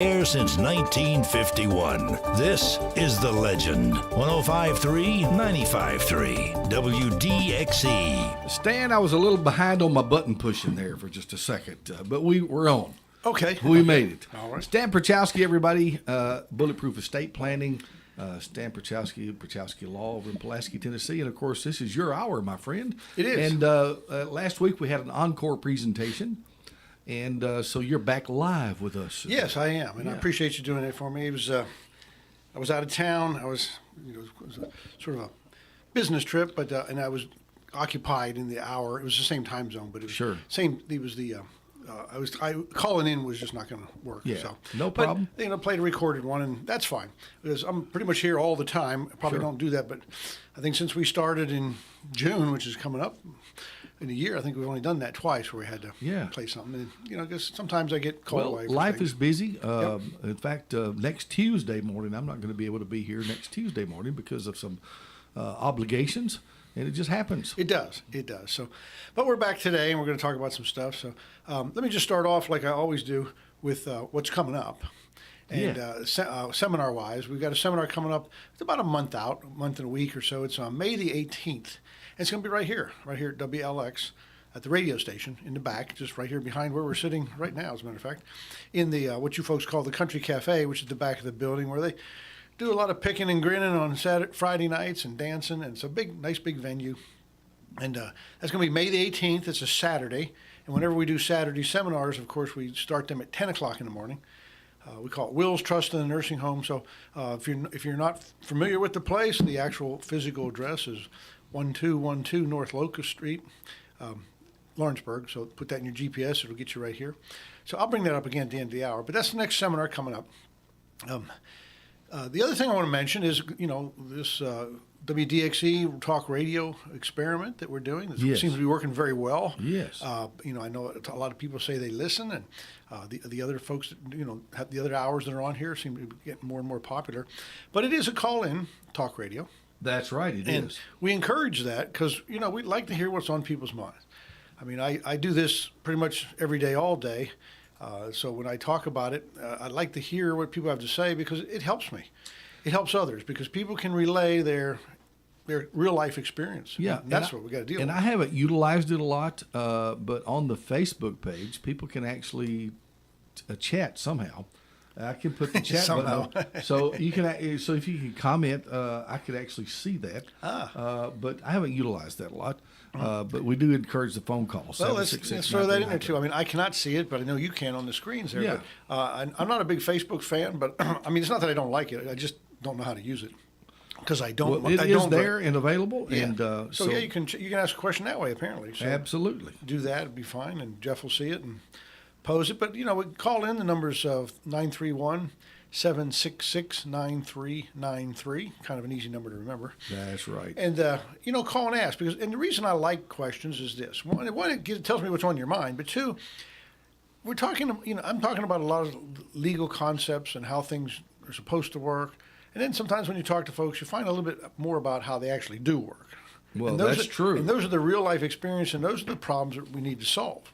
Air since 1951. This is The Legend. 105.3, 95.3, WDXE. Stan, I was a little behind on my button pushing there for just a second, but we're on. Okay. We made it. All right. Stan Pierchoski, everybody, Bulletproof Estate Planning. Stan Pierchoski Law over in Pulaski, Tennessee. And, of course, this is your hour, my friend. It is. And last week we had an encore presentation. And so you're back live with us. Yes, I am, and I appreciate you doing it for me. It was, I was out of town. I was, it was a, sort of a business trip, but and I was occupied in the hour. It was the same time zone, but it was Sure. same. It was the. Calling in was just not going to work. Yeah, so. no problem. But, played a recorded one, and that's fine because I'm pretty much here all the time. I probably Sure. don't do that, but I think since we started in June, which is coming up in a year, I think we've only done that twice where we had to play something. And, I guess sometimes I get called away. Life is busy. In fact, next Tuesday morning, I'm not going to be able to be here next Tuesday morning because of some obligations. And it just happens. It does. So, but we're back today, and we're going to talk about some stuff. So, let me just start off like I always do with what's coming up. And seminar-wise, we've got a seminar coming up. It's about a month out, a month and a week or so. It's on May the 18th. And it's going to be right here at WLX, at the radio station in the back, just right here behind where we're sitting right now, as a matter of fact, in the what you folks call the Country Cafe, which is the back of the building, where they do a lot of picking and grinning on Friday nights and dancing, and it's a nice big venue. And that's going to be May the 18th. It's a Saturday. And whenever we do Saturday seminars, of course, we start them at 10 o'clock in the morning. We call it Will's Trust in the Nursing Home. So if you're not familiar with the place, the actual physical address is 1212 North Locust Street, Lawrenceburg. So put that in your GPS. It'll get you right here. So I'll bring that up again at the end of the hour. But that's the next seminar coming up. The other thing I want to mention is, this WDXE talk radio experiment that we're doing. It seems to be working very well. Yes. I know a lot of people say they listen, and the other folks that, have the other hours that are on here seem to be getting more and more popular. But it is a call-in talk radio. That's right, it and is. We encourage that because, we'd like to hear what's on people's minds. I mean, I do this pretty much every day, all day. So when I talk about it, I like to hear what people have to say because it helps me. It helps others because people can relay their real life experience. Yeah, and that's what we got to deal with. And I haven't utilized it a lot, but on the Facebook page, people can actually chat somehow. I can put the chat button on. So you can. So if you can comment, I could actually see that. But I haven't utilized that a lot. But we do encourage the phone calls. Well, let's throw that in there too. I mean, I cannot see it, but I know you can on the screens there. Yeah. But, I'm not a big Facebook fan, but I mean, it's not that I don't like it. I just don't know how to use it because I don't. Well, it is there and available, yeah. and so you can ask a question that way apparently. So absolutely do that; it'd be fine, and Jeff will see it and pose it. But we call in the numbers of 931-766-9393. Kind of an easy number to remember. That's right. And call and ask and the reason I like questions is this: one, it tells me what's on your mind, but two, we're talking. I'm talking about a lot of legal concepts and how things are supposed to work. And then sometimes when you talk to folks, you find a little bit more about how they actually do work. Well, that's true. And those are the real life experience, and those are the problems that we need to solve.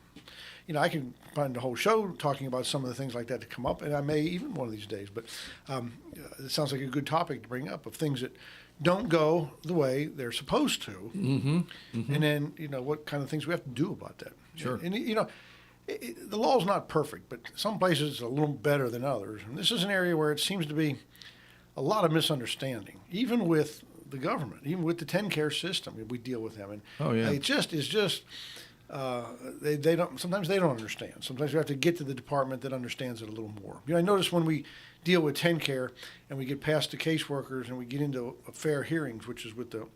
I can find a whole show talking about some of the things like that to come up, and I may even one of these days. But it sounds like a good topic to bring up of things that don't go the way they're supposed to. Mm-hmm. Mm-hmm. And then, what kind of things we have to do about that. Sure. And, the law's not perfect, but some places it's a little better than others. And this is an area where it seems to be a lot of misunderstanding, even with the government, even with the TennCare system. We deal with them. And it just is just... they don't. Sometimes they don't understand. Sometimes we have to get to the department that understands it a little more. I notice when we deal with TennCare and we get past the caseworkers and we get into fair hearings, which is with the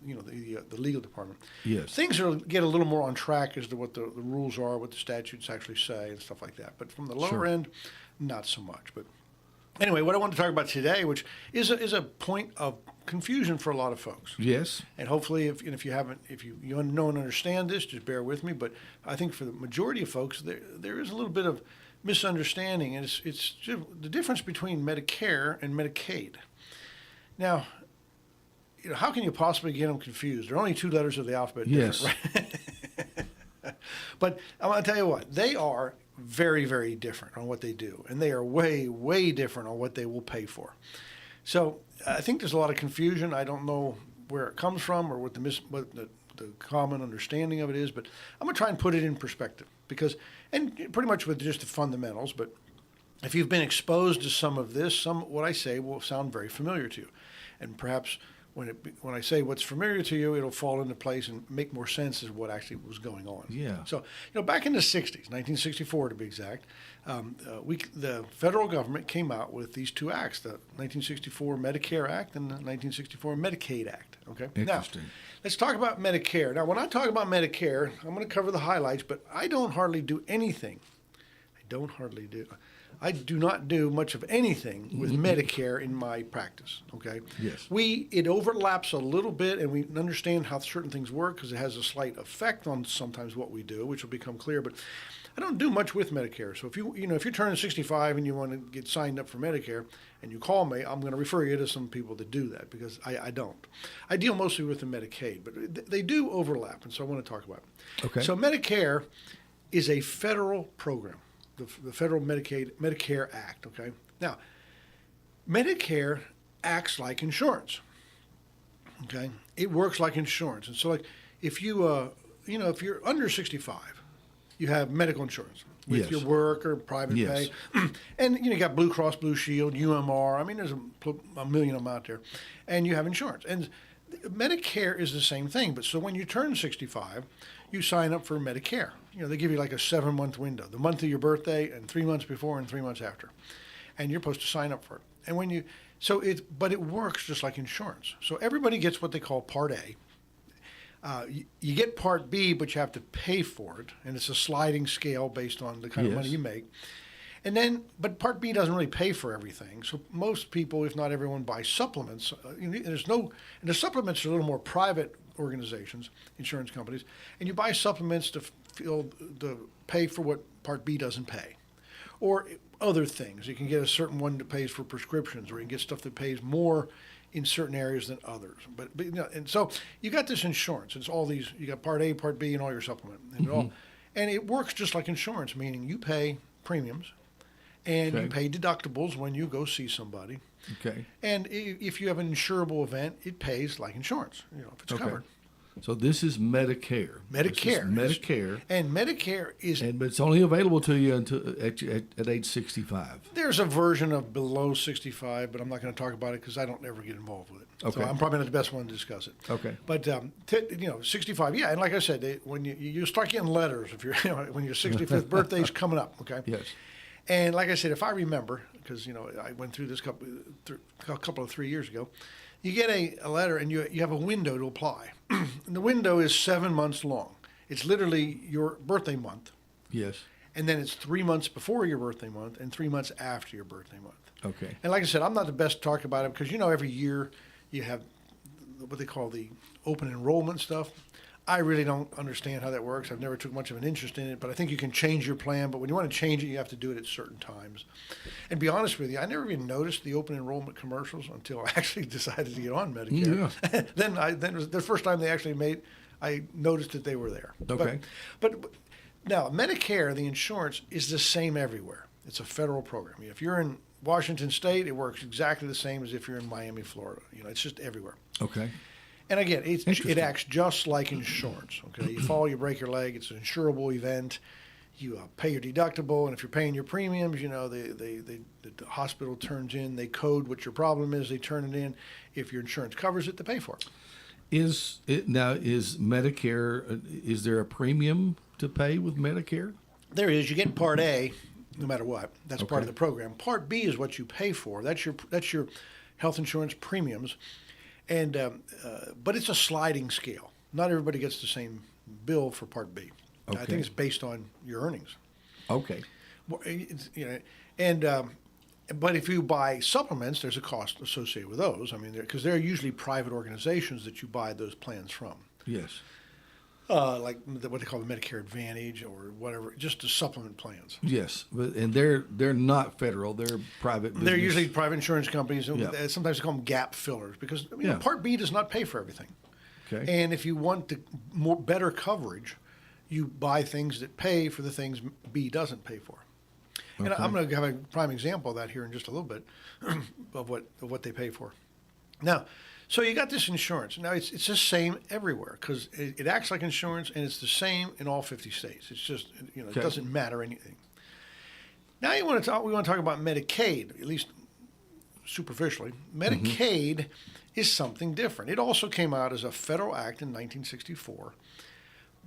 legal department. Yes. Things get a little more on track as to what the rules are, what the statutes actually say, and stuff like that. But from the lower end, not so much. But anyway, what I want to talk about today, which is a point of confusion for a lot of folks. Yes. And hopefully, if you know and understand this, just bear with me. But I think for the majority of folks, there is a little bit of misunderstanding, and it's the difference between Medicare and Medicaid. Now, how can you possibly get them confused? They're only two letters of the alphabet. Yes. Right? But I'm going to tell you what, they are very, very different on what they do, and they are way, way different on what they will pay for. So I think there's a lot of confusion. I don't know where it comes from or what the common understanding of it is, but I'm going to try and put it in perspective because, and pretty much with just the fundamentals, but if you've been exposed to some of this, what I say will sound very familiar to you. And perhaps when I say what's familiar to you, it'll fall into place and make more sense as what actually was going on. Yeah. So, back in the 60s, 1964 to be exact, the federal government came out with these two acts, the 1964 Medicare Act and the 1964 Medicaid Act. Okay. Interesting. Now, let's talk about Medicare. Now, when I talk about Medicare, I'm going to cover the highlights, but I don't hardly do anything. I do not do much of anything with Medicare in my practice, okay? Yes. It overlaps a little bit, and we understand how certain things work because it has a slight effect on sometimes what we do, which will become clear, but I don't do much with Medicare. So if you're turning 65 and you want to get signed up for Medicare and you call me, I'm going to refer you to some people that do that because I don't. I deal mostly with the Medicaid, but they do overlap, and so I want to talk about it. Okay. So Medicare is a federal program. The Federal Medicare Act, okay? Now, Medicare acts like insurance, okay? It works like insurance. And so, like, if if you're under 65, you have medical insurance with Yes. your work or private Yes. pay. And, you got Blue Cross Blue Shield, UMR. I mean, there's a million of them out there. And you have insurance. And Medicare is the same thing. But so when you turn 65, you sign up for Medicare. They give you like a 7-month window, the month of your birthday and 3 months before and 3 months after. And you're supposed to sign up for it. And but it works just like insurance. So everybody gets what they call Part A. You get Part B, but you have to pay for it. And it's a sliding scale based on the kind of money you make. But Part B doesn't really pay for everything. So most people, if not everyone, buy supplements. And the supplements are a little more private organizations, insurance companies, and you buy supplements to pay for what Part B doesn't pay, or other things. You can get a certain one that pays for prescriptions, or you can get stuff that pays more in certain areas than others. But and so you got this insurance. It's all these. You got Part A, Part B, and all your supplement, and it works just like insurance, meaning you pay premiums, and you pay deductibles when you go see somebody. Okay. And if you have an insurable event, it pays like insurance, if it's covered. So this is Medicare. Medicare. Medicare. And Medicare is... But it's only available to you until at age 65. There's a version of below 65, but I'm not going to talk about it because I don't ever get involved with it. Okay. So I'm probably not the best one to discuss it. Okay. But, 65, yeah. And like I said, when you start getting letters, if you're when your 65th birthday is coming up, okay? Yes. And like I said, if I remember, because I went through this couple of 3 years ago, you get a letter and you have a window to apply. And the window is 7 months long. It's literally your birthday month. Yes. And then it's 3 months before your birthday month and 3 months after your birthday month. Okay. And like I said, I'm not the best to talk about it because every year you have what they call the open enrollment stuff. I really don't understand how that works. I've never took much of an interest in it, but I think you can change your plan. But when you want to change it, you have to do it at certain times. And to be honest with you, I never even noticed the open enrollment commercials until I actually decided to get on Medicare. Yeah. then it was the first time they actually I noticed that they were there. Okay. But now, Medicare, the insurance, is the same everywhere. It's a federal program. If you're in Washington State, it works exactly the same as if you're in Miami, Florida. It's just everywhere. Okay. And again, it acts just like insurance. Okay, you fall, you break your leg. It's an insurable event. You pay your deductible, and if you're paying your premiums, the hospital turns in. They code what your problem is. They turn it in. If your insurance covers it, they pay for it. Is Medicare? Is there a premium to pay with Medicare? There is. You get Part A, no matter what. That's part of the program. Part B is what you pay for. That's your health insurance premiums. And but it's a sliding scale. Not everybody gets the same bill for Part B. Okay. I think it's based on your earnings. Okay. But if you buy supplements, there's a cost associated with those. I mean, because they're usually private organizations that you buy those plans from. Yes. Like what they call the Medicare Advantage or whatever, just the supplement plans. Yes, and they're not federal; they're private. Business. They're usually private insurance companies. And Yeah. sometimes they call them gap fillers because Part B does not pay for everything. Okay. And if you want better coverage, you buy things that pay for the things B doesn't pay for. And Okay. I'm going to have a prime example of that here in just a little bit of what they pay for. Now, so you got this insurance. Now it's the same everywhere because it acts like insurance, and it's the same in all 50 states. It's just it doesn't matter anything. Now we want to talk about Medicaid, at least superficially. Medicaid is something different. It also came out as a federal act in 1964,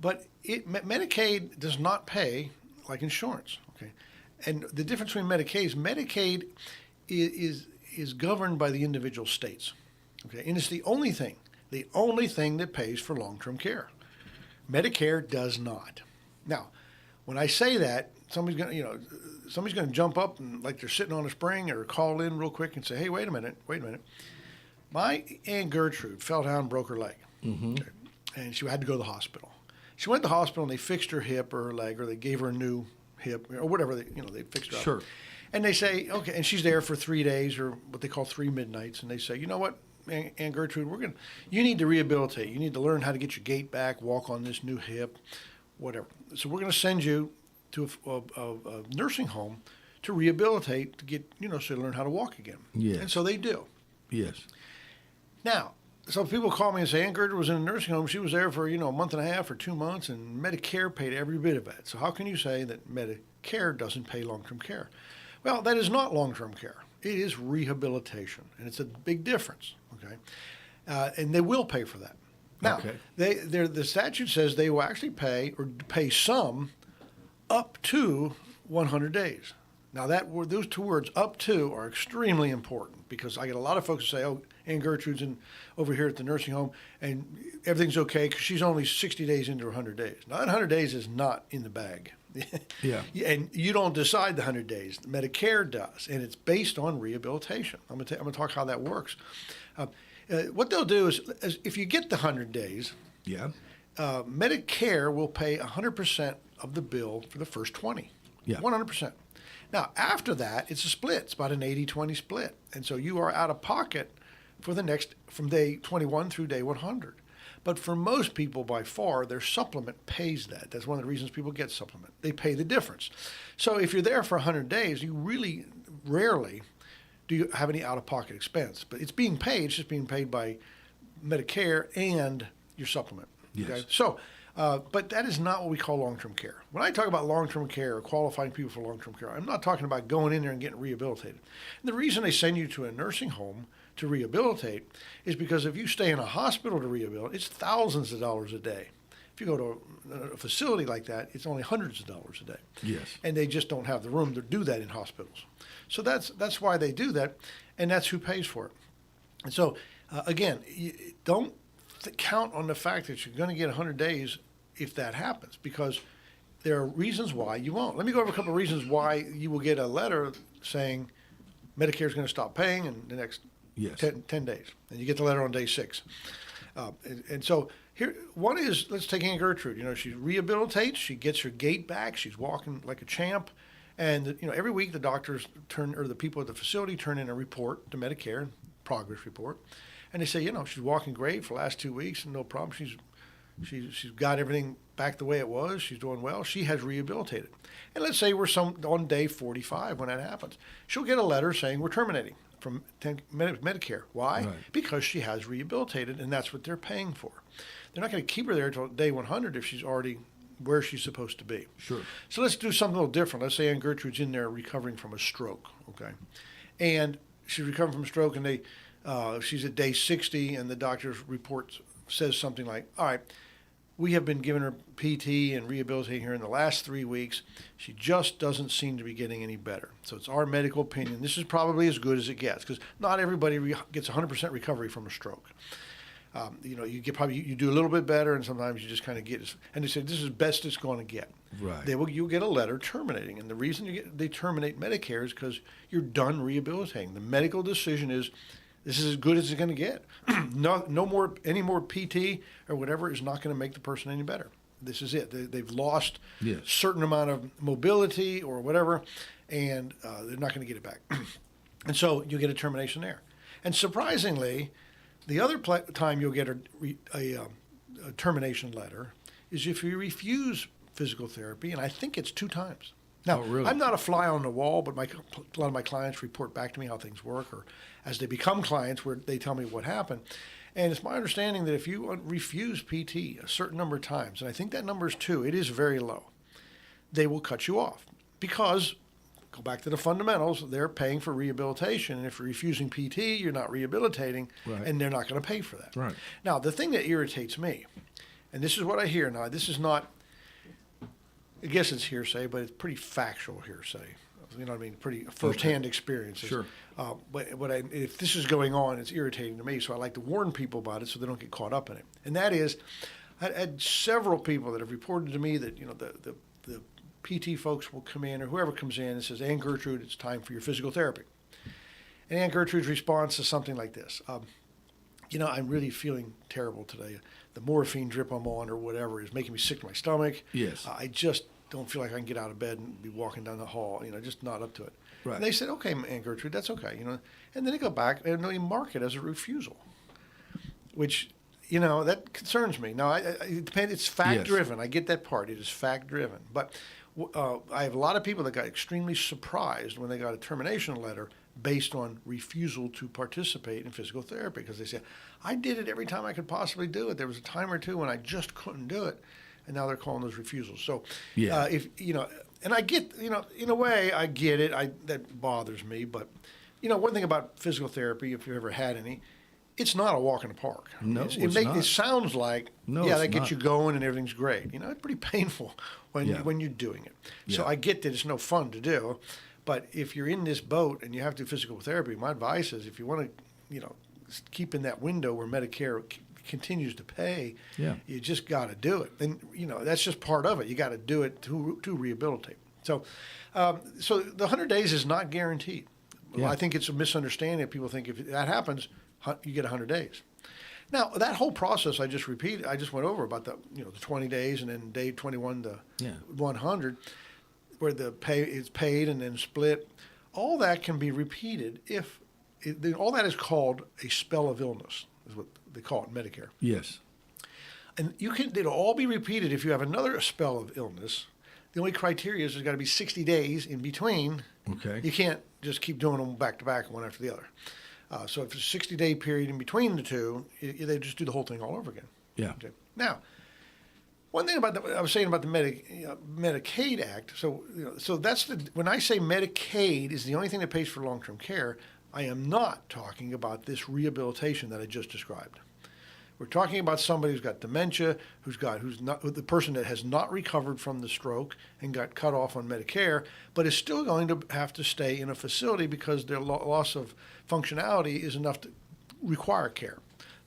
but Medicaid does not pay like insurance. Okay, and the difference between Medicaid is governed by the individual states. Okay, and it's the only thing that pays for long-term care. Medicare does not. Now, when I say that, somebody's going to jump up and like they're sitting on a spring or call in real quick and say, "Hey, wait a minute. My Aunt Gertrude fell down and broke her leg, okay, and she had to go to the hospital. She went to the hospital and they fixed her hip or her leg, or they gave her a new hip or whatever. They fixed her up. Sure. And they say, okay, and she's there for 3 days or what they call 3 midnights, and they say, you know what, Aunt Gertrude, you need to rehabilitate. You need to learn how to get your gait back, walk on this new hip, whatever. So we're going to send you to a nursing home to rehabilitate, to get, so you learn how to walk again. Yes. And so they do. Yes. Now, so people call me and say, Aunt Gertrude was in a nursing home. She was there for, a month and a half or 2 months, and Medicare paid every bit of it. So how can you say that Medicare doesn't pay long-term care? Well, that is not long-term care. It is rehabilitation, and it's a big difference, okay? And they will pay for that. Now, okay. The statute says they will actually pay some up to 100 days. Now, those two words, up to, are extremely important because I get a lot of folks who say, oh, Aunt Gertrude's over here at the nursing home, and everything's okay because she's only 60 days into her 100 days. Now, that 100 days is not in the bag. Yeah. And you don't decide the 100 days. Medicare does, and it's based on rehabilitation. I'm going to talk how that works. What they'll do is if you get the 100 days, Medicare will pay 100% of the bill for the first 20. Yeah. 100%. Now, after that, it's a split. It's about an 80-20 split. And so you are out of pocket for the next, from day 21 through day 100. But for most people, by far, their supplement pays that. That's one of the reasons people get supplement. They pay the difference. So if you're there for 100 days, you really rarely do you have any out-of-pocket expense. But it's being paid. It's just being paid by Medicare and your supplement. Yes. Okay? So, but that is not what we call long-term care. When I talk about long-term care or qualifying people for long-term care, I'm not talking about going in there and getting rehabilitated. And the reason they send you to a nursing home to rehabilitate is because if you stay in a hospital to rehabilitate, it's thousands of dollars a day. If you go to a facility like that, it's only hundreds of dollars a day. Yes. And they just don't have the room to do that in hospitals. So that's why they do that, and that's who pays for it. And so, again, don't count on the fact that you're going to get 100 days if that happens, because there are reasons why you won't. Let me go over a couple of reasons why you will get a letter saying Medicare is going to stop paying in the next 10 days, and you get the letter on day 6. And so here, one is, let's take Aunt Gertrude. She rehabilitates, she gets her gait back, she's walking like a champ, and every week the doctors the people at the facility turn in a report to Medicare, progress report, and they say, she's walking great for the last 2 weeks and no problem. She's got everything back the way it was. She's doing well. She has rehabilitated. And let's say we're on day 45 when that happens. She'll get a letter saying we're terminating from Medicare. Why? Right. Because she has rehabilitated, and that's what they're paying for. They're not going to keep her there until day 100 if she's already where she's supposed to be. Sure. So let's do something a little different. Let's say Aunt Gertrude's in there recovering from a stroke, okay? And she's recovering from a stroke, and she's at day 60, and the doctor's report says something like, all right, we have been giving her PT and rehabilitating her in the last 3 weeks. She just doesn't seem to be getting any better. So it's our medical opinion. This is probably as good as it gets, because not everybody gets 100% recovery from a stroke. You do a little bit better, and sometimes you just kind of get. And they say this is best it's going to get. Right. You'll get a letter terminating, and the reason they terminate Medicare is because you're done rehabilitating. The medical decision is, this is as good as it's going to get. Any more PT or whatever is not going to make the person any better. This is it. They've lost a certain amount of mobility or whatever, and they're not going to get it back. And so you get a termination there. And surprisingly, the other time you'll get a termination letter is if you refuse physical therapy, and I think it's 2 times. Now, Oh, really? I'm not a fly on the wall, but a lot of my clients report back to me how things work, or as they become clients, where they tell me what happened. And it's my understanding that if you refuse PT a certain number of times, and I think that number is 2, it is very low, they will cut you off. Because, go back to the fundamentals, they're paying for rehabilitation. And if you're refusing PT, you're not rehabilitating, Right. and they're not going to pay for that. Right. Now, the thing that irritates me, and this is what I hear now, this is not, I guess it's hearsay, but it's pretty factual hearsay. You know what I mean? Pretty firsthand experiences. Sure. If this is going on, it's irritating to me, so I like to warn people about it so they don't get caught up in it. And that is, I had several people that have reported to me that, you know, the PT folks will come in, or whoever comes in and says, Aunt Gertrude, it's time for your physical therapy. And Aunt Gertrude's response is something like this. You know, I'm really feeling terrible today. The morphine drip I'm on or whatever is making me sick to my stomach. Yes. I just don't feel like I can get out of bed and be walking down the hall, you know, just not up to it. Right. And they said, okay, Aunt Gertrude, that's okay, you know. And then they go back and they mark it as a refusal, which, you know, that concerns me. Now, it depends. It's fact-driven. I get that part. It is fact-driven. But I have a lot of people that got extremely surprised when they got a termination letter based on refusal to participate in physical therapy, because they said, I did it every time I could possibly do it. There was a time or two when I just couldn't do it, and now they're calling those refusals. So, Yeah. if you know, and I get, you know, in a way, I get it. That bothers me, but you know, one thing about physical therapy, if you've ever had any, it's not a walk in the park. No, it it's not. It sounds like, No, yeah, it's that gets not. you going and everything's great. You know, it's pretty painful when Yeah. when you're doing it. So Yeah. I get that it's no fun to do, but if you're in this boat and you have to do physical therapy, my advice is if you want to, you know, keep in that window where Medicare continues to pay, Yeah. you just got to do it. And you know, that's just part of it. You got to do it to rehabilitate. So, so the 100 days is not guaranteed. Yeah. I think it's a misunderstanding. People think if that happens, you get 100 days. Now, that whole process I just went over about the, you know, the 20 days and then day 21 to 100, where the pay is paid and then split. All that can be repeated all that is called a spell of illness, is what they call it in Medicare. Yes. And it'll all be repeated if you have another spell of illness. The only criteria is there's got to be 60 days in between. Okay. You can't just keep doing them back to back, one after the other. So if it's a 60-day period in between the two, they just do the whole thing all over again. Yeah. Okay. Now, one thing about I was saying about the Medicaid Act. So, you know, so that's when I say Medicaid is the only thing that pays for long-term care, I am not talking about this rehabilitation that I just described. We're talking about somebody who's got dementia, the person that has not recovered from the stroke and got cut off on Medicare, but is still going to have to stay in a facility because their loss of functionality is enough to require care.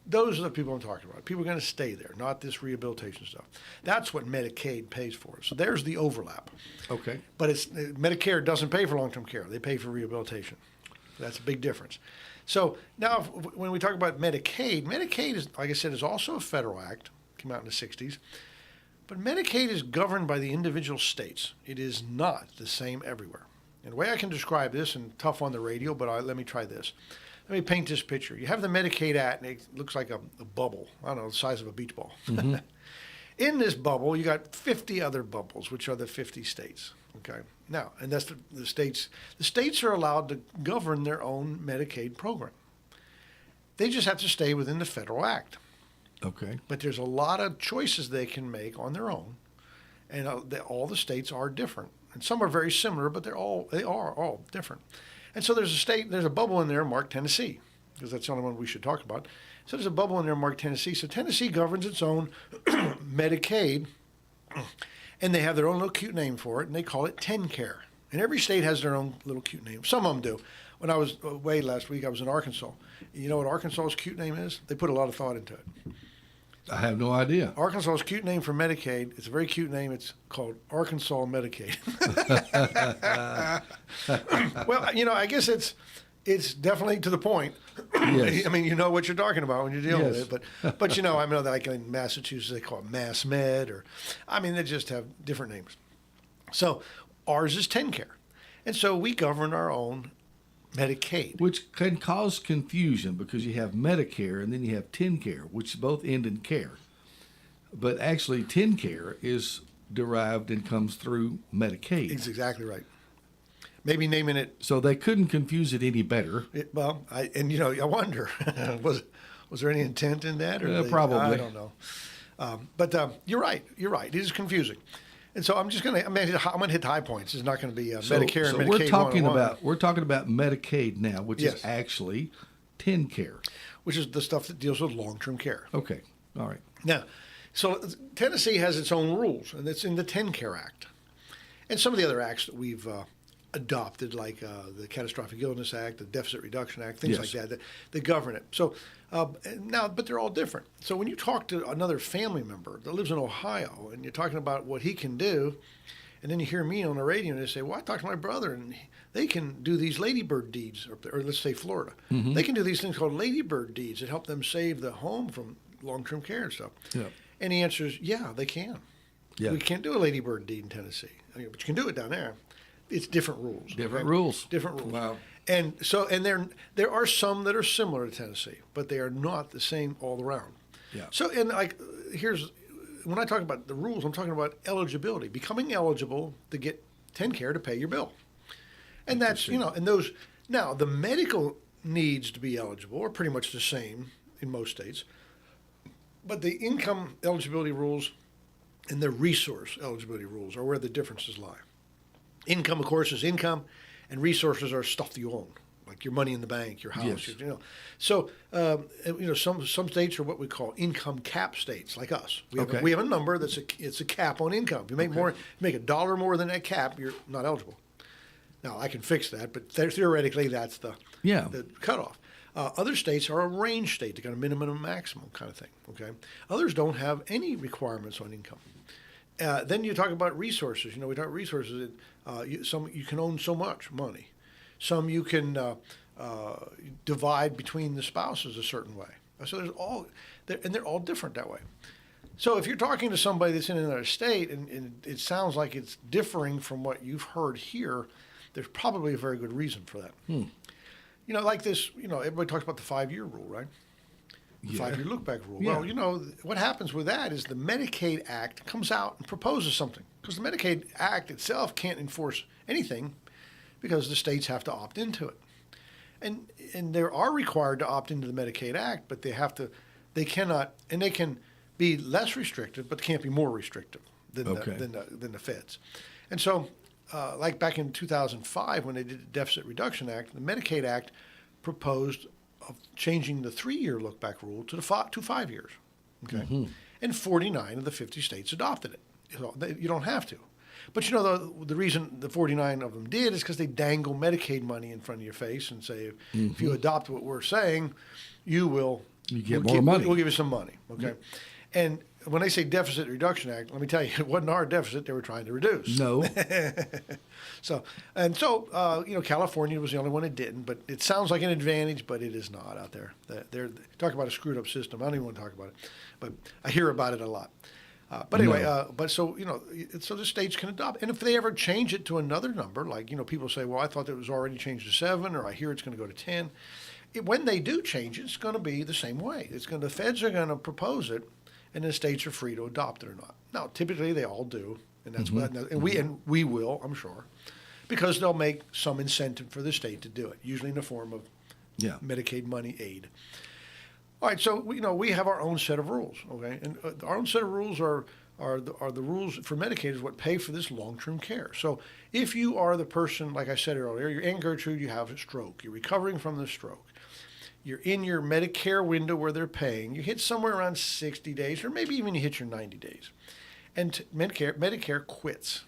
Those are the people I'm talking about. People are going to stay there, not this rehabilitation stuff. That's what Medicaid pays for. So there's the overlap. Okay. But Medicare doesn't pay for long-term care. They pay for rehabilitation. That's a big difference. So now when we talk about Medicaid is, like I said, is also a federal act, came out in the 60s. But Medicaid is governed by the individual states. It is not the same everywhere. And the way I can describe this, and tough on the radio, but let me try this. Let me paint this picture. You have the Medicaid Act, and it looks like a bubble. I don't know, the size of a beach ball. Mm-hmm. In this bubble, you got 50 other bubbles, which are the 50 states. Okay. Now, and that's the states. The states are allowed to govern their own Medicaid program. They just have to stay within the federal act. Okay. But there's a lot of choices they can make on their own, and all the states are different. And some are very similar, but they are all different. And so there's a bubble in there marked Tennessee, because that's the only one we should talk about. So there's a bubble in there marked Tennessee. So Tennessee governs its own Medicaid, and they have their own little cute name for it, and they call it TennCare. And every state has their own little cute name. Some of them do. When I was away last week, I was in Arkansas. You know what Arkansas's cute name is? They put a lot of thought into it. I have no idea. Arkansas's cute name for Medicaid, it's a very cute name. It's called Arkansas Medicaid. Well, you know, I guess it's definitely to the point. Yes. I mean, you know what you're talking about when you're dealing Yes. with it. But you know, I know that like in Massachusetts they call it Mass Med, or I mean they just have different names. So ours is TennCare, and so we govern our own Medicaid. Which can cause confusion because you have Medicare and then you have TennCare, which both end in care. But actually, TennCare is derived and comes through Medicaid. It's exactly right. Maybe naming it. So they couldn't confuse it any better. I wonder, was there any intent in that? Or Probably. I don't know. But you're right. You're right. It is confusing. And so I'm going to hit the high points. It's not going to be Medicare and Medicaid. We're talking about Medicaid now, which Yes. is actually TennCare, which is the stuff that deals with long-term care. Okay. All right. Now, so Tennessee has its own rules, and it's in the TennCare Act. And some of the other acts that we've adopted, like the Catastrophic Illness Act, the Deficit Reduction Act, things Yes. like that govern it. So but they're all different. So when you talk to another family member that lives in Ohio, and you're talking about what he can do, and then you hear me on the radio and they say, well, I talked to my brother, and they can do these ladybird deeds, or let's say Florida. Mm-hmm. They can do these things called ladybird deeds that help them save the home from long-term care and stuff. Yeah. And the answer is, yeah, they can. Yeah. We can't do a ladybird deed in Tennessee, but you can do it down there. It's different rules. Different rules. Different rules. Wow. And so, there are some that are similar to Tennessee, but they are not the same all around. Yeah. So, and when I talk about the rules, I'm talking about eligibility, becoming eligible to get TennCare to pay your bill. And that's, and those, now the medical needs to be eligible are pretty much the same in most states, but the income eligibility rules and the resource eligibility rules are where the differences lie. Income, of course, is income, and resources are stuff that you own, like your money in the bank, your house. Yes. So, some states are what we call income cap states, like us. Okay. We have a number it's a cap on income. If you make make $1 more than that cap, you're not eligible. Now, I can fix that, but theoretically, that's the cutoff. Other states are a range state. They got a minimum and maximum kind of thing. Okay. Others don't have any requirements on income. Then you talk about resources. We talk resources. Some you can own so much money. Some you can divide between the spouses a certain way. So they're all different that way. So if you're talking to somebody that's in another state and it sounds like it's differing from what you've heard here, there's probably a very good reason for that. Like this, everybody talks about the 5-year rule, right? The 5-year look-back rule. Yeah. Well, what happens with that is the Medicaid Act comes out and proposes something. Because the Medicaid Act itself can't enforce anything because the states have to opt into it. And they are required to opt into the Medicaid Act, but they can be less restrictive, but can't be more restrictive than the feds. And so, like back in 2005 when they did the Deficit Reduction Act, the Medicaid Act proposed of changing the 3-year look-back rule to 5 years. Okay, Mm-hmm. and 49 of the 50 states adopted it. You don't have to. But the reason the 49 of them did is because they dangle Medicaid money in front of your face and say, if you adopt what we're saying, you get more money. We'll give you some money. Okay. And when they say Deficit Reduction Act, let me tell you, it wasn't our deficit they were trying to reduce. No. So California was the only one that didn't, but it sounds like an advantage, but it is not out there. They're talk about a screwed up system. I don't even want to talk about it, but I hear about it a lot. But anyway, so the states can adopt, and if they ever change it to another number, like people say, well, I thought it was already changed to 7, or I hear it's going to go to 10. When they do change it, it's going to be the same way. The feds are going to propose it, and the states are free to adopt it or not. Now, typically they all do, and that's we will, I'm sure, because they'll make some incentive for the state to do it, usually in the form of Medicaid money aid. All right, so we have our own set of rules, okay, and our own set of rules are the rules for Medicaid is what pay for this long-term care. So if you are the person, like I said earlier, you're Aunt Gertrude, you have a stroke, you're recovering from the stroke, you're in your Medicare window where they're paying, you hit somewhere around 60 days, or maybe even you hit your 90 days, and Medicare quits.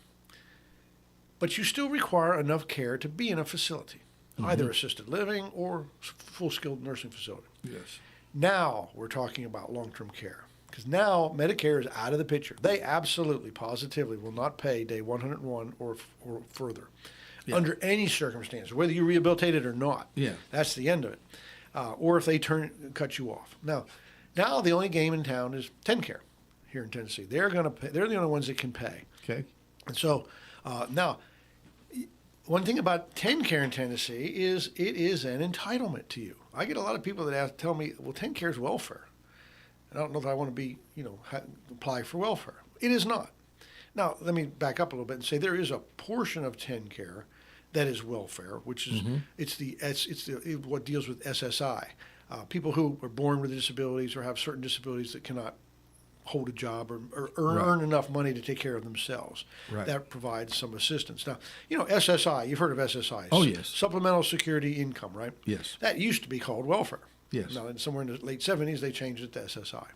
But you still require enough care to be in a facility, either assisted living or full-skilled nursing facility. Yes. Now we're talking about long-term care, because now Medicare is out of the picture. They absolutely, positively will not pay day 101 or further under any circumstance, whether you rehabilitate it or not. Yeah. That's the end of it. Or if they cut you off. Now the only game in town is TennCare here in Tennessee. They're going to pay. They're the only ones that can pay. Okay. And so now, one thing about TennCare in Tennessee is it is an entitlement to you. I get a lot of people that tell me, well, TennCare is welfare. And I don't know that I want to be, apply for welfare. It is not. Now, let me back up a little bit and say there is a portion of TennCare that is welfare, which is it's what deals with SSI. People who are born with disabilities or have certain disabilities that cannot hold a job or earn enough money to take care of themselves. Right. That provides some assistance. Now, SSI, you've heard of SSI. Oh, yes. Supplemental Security Income, right? Yes. That used to be called welfare. Yes. Now, somewhere in the late 70s, they changed it to SSI.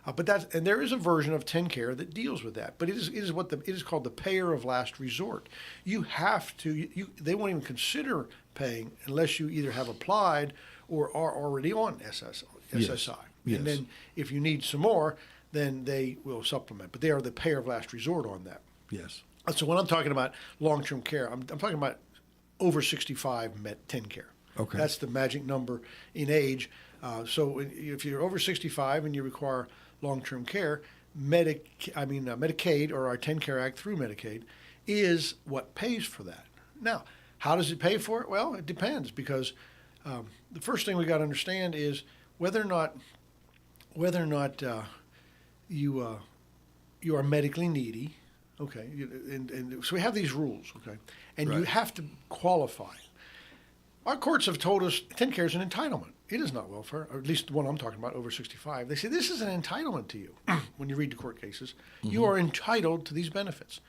And there is a version of TennCare that deals with that, but it is called the payer of last resort. You have to. They won't even consider paying unless you either have applied or are already on SSI. Yes. And then if you need some more, then they will supplement. But they are the payer of last resort on that. Yes. So when I'm talking about long-term care, I'm talking about over 65 TennCare. Okay. That's the magic number in age. So if you're over 65 and you require long-term care, Medicaid or our TennCare Act through Medicaid is what pays for that. Now, how does it pay for it? Well, it depends because the first thing we got to understand is whether or not you are medically needy. Okay, and so we have these rules. Okay, and you have to qualify. Our courts have told us TennCare is an entitlement. It is not welfare, or at least the one I'm talking about, over 65. They say this is an entitlement to you. When you read the court cases, you are entitled to these benefits.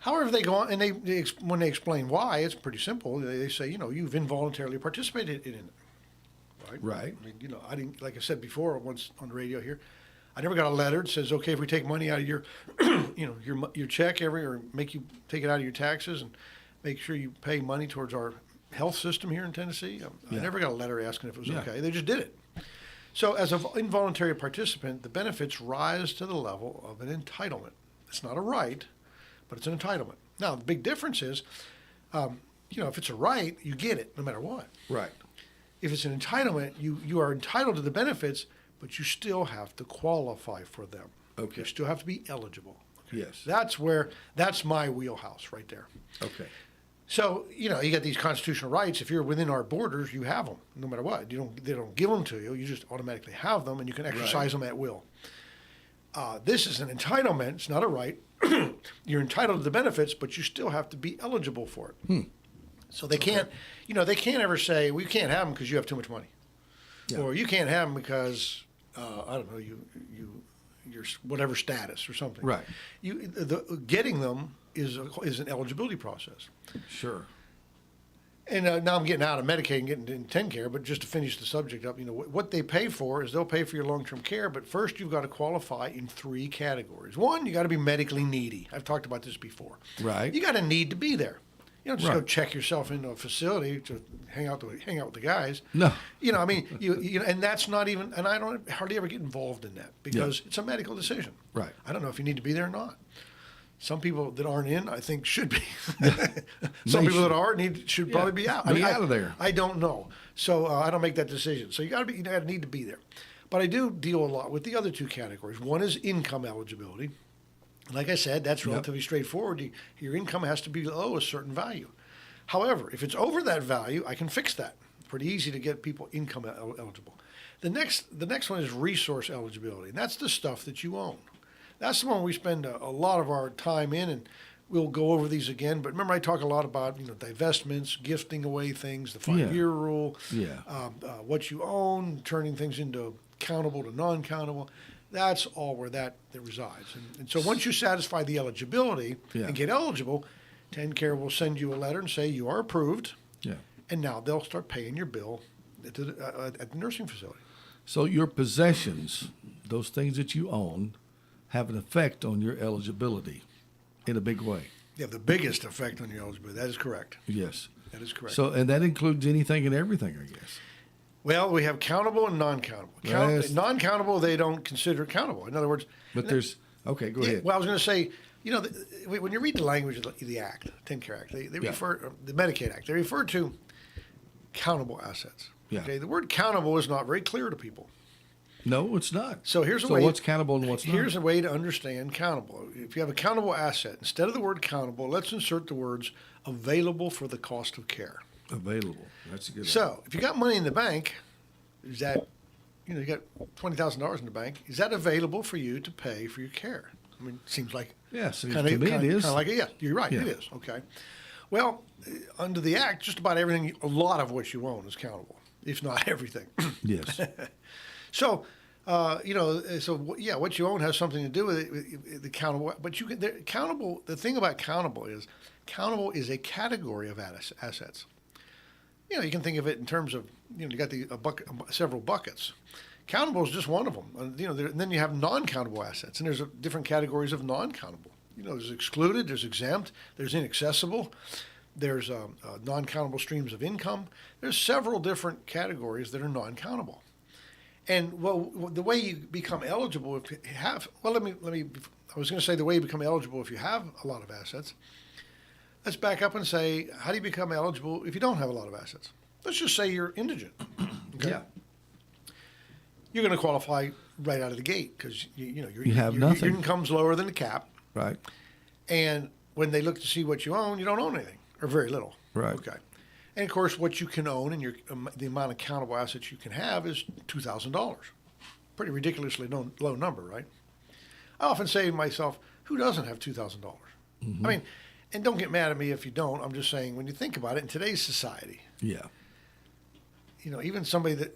However, they go on, and when they explain why, it's pretty simple. They say, you've involuntarily participated in it. Right? Right. I mean, I didn't, like I said before, once on the radio here, I never got a letter that says, okay, if we take money out of your, your check or make you take it out of your taxes and make sure you pay money towards our health system here in Tennessee. I never got a letter asking if it was okay. They just did it. So as an involuntary participant, the benefits rise to the level of an entitlement. It's not a right, but it's an entitlement. Now, the big difference is, if it's a right, you get it no matter what. Right. If it's an entitlement, you are entitled to the benefits, but you still have to qualify for them. Okay. You still have to be eligible. Okay? Yes. That's my wheelhouse right there. Okay. So, you got these constitutional rights. If you're within our borders, you have them, no matter what. They don't give them to you. You just automatically have them, and you can exercise them at will. This is an entitlement. It's not a right. You're entitled to the benefits, but you still have to be eligible for it. So they can't, they can't ever say, well, you can't have them because you have too much money. Yeah. Or you can't have them because, I don't know, your whatever status or something. Right. Getting them is an eligibility process. Sure. And now I'm getting out of Medicaid and getting into TennCare, but just to finish the subject up, what they pay for is they'll pay for your long-term care, but first you've got to qualify in 3 categories. One, you got to be medically needy. I've talked about this before. Right. You got to need to be there. You don't just go check yourself into a facility to hang out with the guys. No. And that's not even, and I don't hardly ever get involved in that because it's a medical decision. Right. I don't know if you need to be there or not. Some people that aren't in, I think, should be. Some people that are should probably be out. Out of there. I don't know, so I don't make that decision. So you got to need to be there. But I do deal a lot with the other 2 categories. One is income eligibility. Like I said, that's relatively straightforward. Your income has to be below a certain value. However, if it's over that value, I can fix that. Pretty easy to get people income eligible. The next one is resource eligibility, and that's the stuff that you own. That's the one we spend a lot of our time in, and we'll go over these again. But remember, I talk a lot about divestments, gifting away things, the 5-year rule, what you own, turning things into countable to non-countable. That's all where that resides. And so once you satisfy the eligibility and get eligible, TennCare will send you a letter and say you are approved. Yeah. And now they'll start paying your bill at the nursing facility. So your possessions, those things that you own, have an effect on your eligibility in a big way. They have the biggest effect on your eligibility. That is correct. Yes. That is correct. So, and that includes anything and everything, I guess. Well, we have countable and non-countable. Non-countable, they don't consider countable. In other words... But there's... Okay, go ahead. Well, I was going to say, when you read the language of the Act, TennCare Act, they refer... the Medicaid Act, they refer to countable assets. Yeah. Okay, the word countable is not very clear to people. No, it's not. So here's a way... what's countable and what's not? Here's a way to understand countable. If you have a countable asset, instead of the word countable, let's insert the words available for the cost of care. Available. That's a good one. So if you got money in the bank, is that you got $20,000 in the bank. Is that available for you to pay for your care? I mean, it seems like Yes, kind of to me it is. Kind of like it. Yeah, you're right. Yeah. It is. Okay. Well, under the Act, just about everything, a lot of what you own is countable, if not everything. Yes. So, what you own has something to do with it, the countable. But countable. The thing about countable is a category of assets. You can think of it in terms of you got several buckets. Countable is just one of them. And then you have non-countable assets, and there's different categories of non-countable. There's excluded, there's exempt, there's inaccessible, there's non-countable streams of income. There's several different categories that are non-countable. And the way you become eligible if you have, I was going to say the way you become eligible if you have a lot of assets. Let's back up and say, how do you become eligible if you don't have a lot of assets? Let's just say you're indigent. Okay? Yeah. You're going to qualify right out of the gate because you have nothing. Your income's lower than the cap. Right. And when they look to see what you own, you don't own anything or very little. Right. Okay. And of course, what you can own and the amount of countable assets you can have is $2,000. Pretty ridiculously low number, right? I often say to myself, who doesn't have $2,000? Mm-hmm. I mean, and don't get mad at me if you don't. I'm just saying when you think about it in today's society, Yeah. even somebody that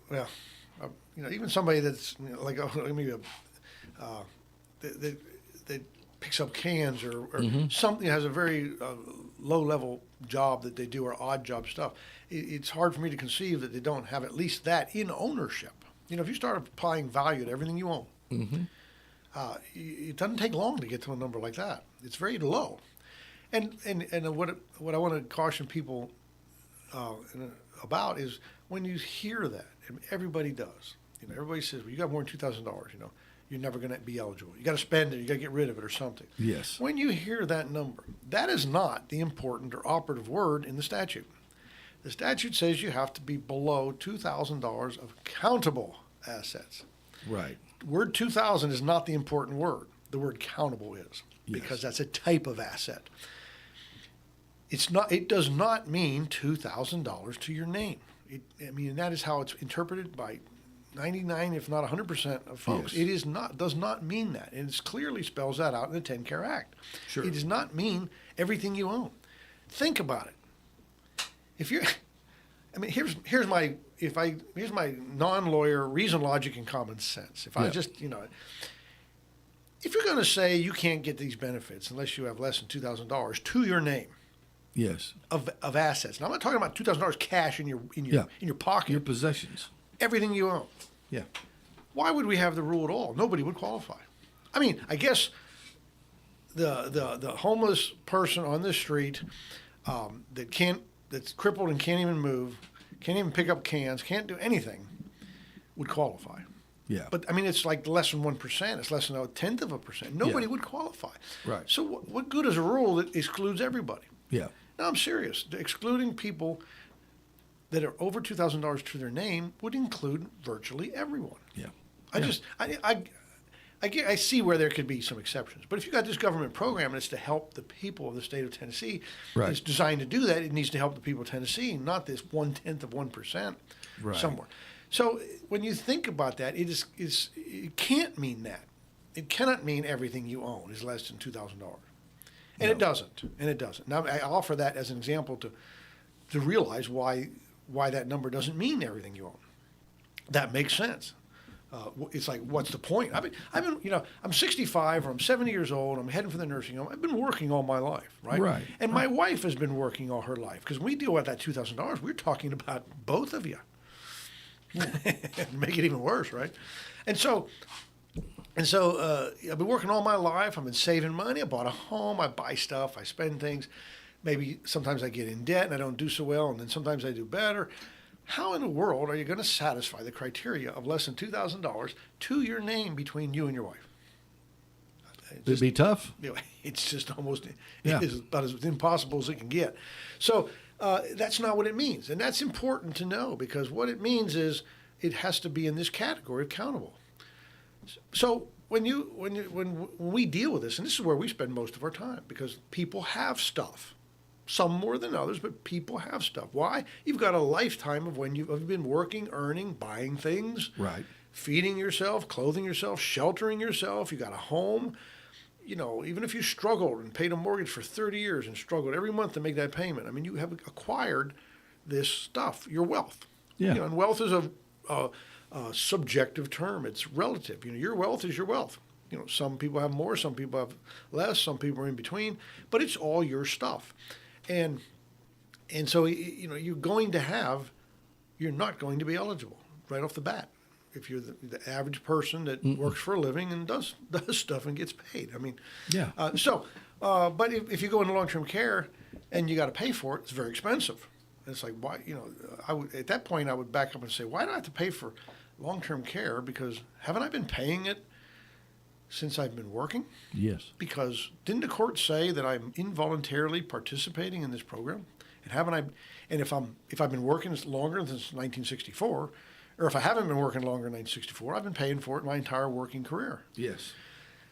even somebody that's that picks up cans or something has a very low-level job that they do or odd job stuff. It's hard for me to conceive that they don't have at least that in ownership. If you start applying value to everything you own, it doesn't take long to get to a number like that. It's very low. And what I want to caution people about is when you hear that, and everybody does. Everybody says, well, you got more than $2,000, you're never going to be eligible. You got to spend it, you got to get rid of it or something. Yes. When you hear that number, that is not the important or operative word in the statute. The statute says you have to be below $2,000 of countable assets. Right. Word 2,000 is not the important word. The word countable is, because that's a type of asset. It does not mean $2,000 to your name. That is how it's interpreted by 99, if not 100% of folks. Yes. It does not mean that. And it clearly spells that out in the 10-Care Act. Sure. It does not mean everything you own. Think about it. Here's my non-lawyer reason, logic, and common sense. If you're going to say you can't get these benefits unless you have less than $2,000 to your name. Yes. Of assets. Now I'm not talking about $2,000 cash in your pocket. Your possessions. Everything you own. Yeah. Why would we have the rule at all? Nobody would qualify. I guess the homeless person on the street that's crippled and can't even move, can't even pick up cans, can't do anything, would qualify. Yeah. But it's like less than 1%. It's less than 0.1%. Nobody would qualify. Right. So what good is a rule that excludes everybody? Yeah. No, I'm serious. Excluding people that are over $2,000 to their name would include virtually everyone. Yeah. I see where there could be some exceptions, but if you got this government program and it's to help the people of the state of Tennessee, right. It's designed to do that. It needs to help the people of Tennessee, not this 0.1% right. somewhere. So when you think about that, it can't mean that. It cannot mean everything you own is less than $2,000. And it doesn't. Now, I offer that as an example to realize why that number doesn't mean everything you own. That makes sense. It's like, what's the point? I'm 65 or I'm 70 years old. I'm heading for the nursing home. I've been working all my life, right? Right. And my wife has been working all her life because when we deal with that $2,000, we're talking about both of you. Make it even worse, right? And so I've been working all my life. I've been saving money. I bought a home. I buy stuff. I spend things. Maybe sometimes I get in debt and I don't do so well, and then sometimes I do better. How in the world are you going to satisfy the criteria of less than $2,000 to your name between you and your wife? It'd be tough. It's just almost Yeah. it's about as impossible as it can get. So that's not what it means, and that's important to know because what it means is it has to be in this category of countable. So when we deal with this, and this is where we spend most of our time because people have stuff. Some more than others, but people have stuff. Why? You've got a lifetime of when you've been working, earning, buying things, Right. feeding yourself, clothing yourself, sheltering yourself. You got a home. You know, even if you struggled and paid a mortgage for 30 years and struggled every month to make that payment, I mean, you have acquired this stuff, your wealth. Yeah. You know, and wealth is a subjective term. It's relative. You know, your wealth is your wealth. You know, some people have more, some people have less, some people are in between, but it's all your stuff. And so, you know, you're not going to be eligible right off the bat if you're the average person that works for a living and does stuff and gets paid. I mean, Yeah. But if you go into long-term care and you got to pay for it, it's very expensive. And it's like, why? You know, at that point I would back up and say, why do I have to pay for long-term care? Because haven't I been paying it since I've been working? Yes. Because didn't the court say that I'm involuntarily participating in this program? And haven't I? And if I've been working longer than since 1964, or if I haven't been working longer than 1964, I've been paying for it my entire working career. Yes.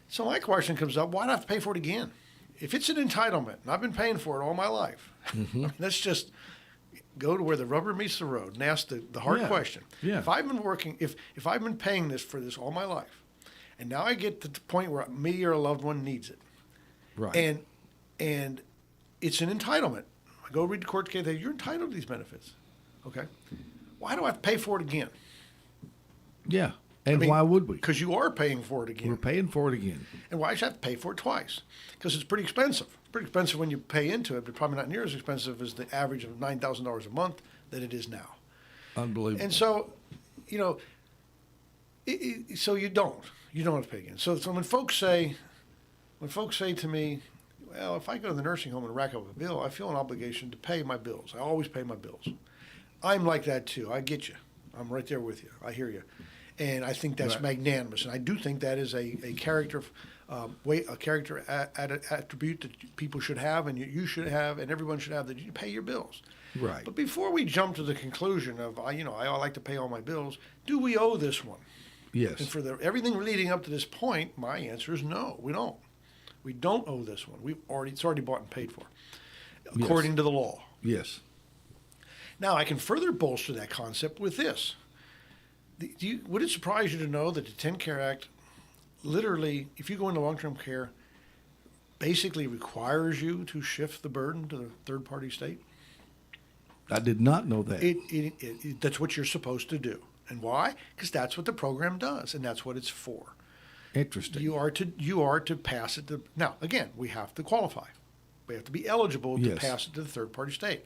So my question comes up: why do I have to pay for it again? If it's an entitlement, and I've been paying for it all my life, let's just go to where the rubber meets the road and ask the hard question. Yeah. If I've been working, if I've been paying for this all my life, and now I get to the point where me or a loved one needs it, Right. and it's an entitlement. I go read the court case. You're entitled to these benefits. Okay. Why do I have to pay for it again? Yeah. And I mean, why would we? Because you are paying for it again. We're paying for it again. And why should I have to pay for it twice? Because it's pretty expensive. It's pretty expensive when you pay into it, but probably not near as expensive as the average of $9,000 a month that it is now. Unbelievable. And so, you know, so you don't have to pay again. So when folks say to me, well, if I go to the nursing home and rack up a bill, I feel an obligation to pay my bills. I always pay my bills. I'm like that too. I get you. I'm right there with you. I hear you. And I think that's magnanimous. And I do think that is a character attribute that people should have, and you should have, and everyone should have, that you pay your bills. Right. But before we jump to the conclusion of, I like to pay all my bills, do we owe this one? Yes. And for everything leading up to this point, my answer is no, we don't. We don't owe this one. It's already bought and paid for, according to the law. Yes. Now, I can further bolster that concept with this. Would it surprise you to know that the 10 Care Act literally, if you go into long-term care, basically requires you to shift the burden to the third-party state? I did not know that. That's what you're supposed to do. And why? Because that's what the program does, and that's what it's for. Interesting. You are to pass it to. Now, again, we have to qualify. We have to be eligible to pass it to the third-party state.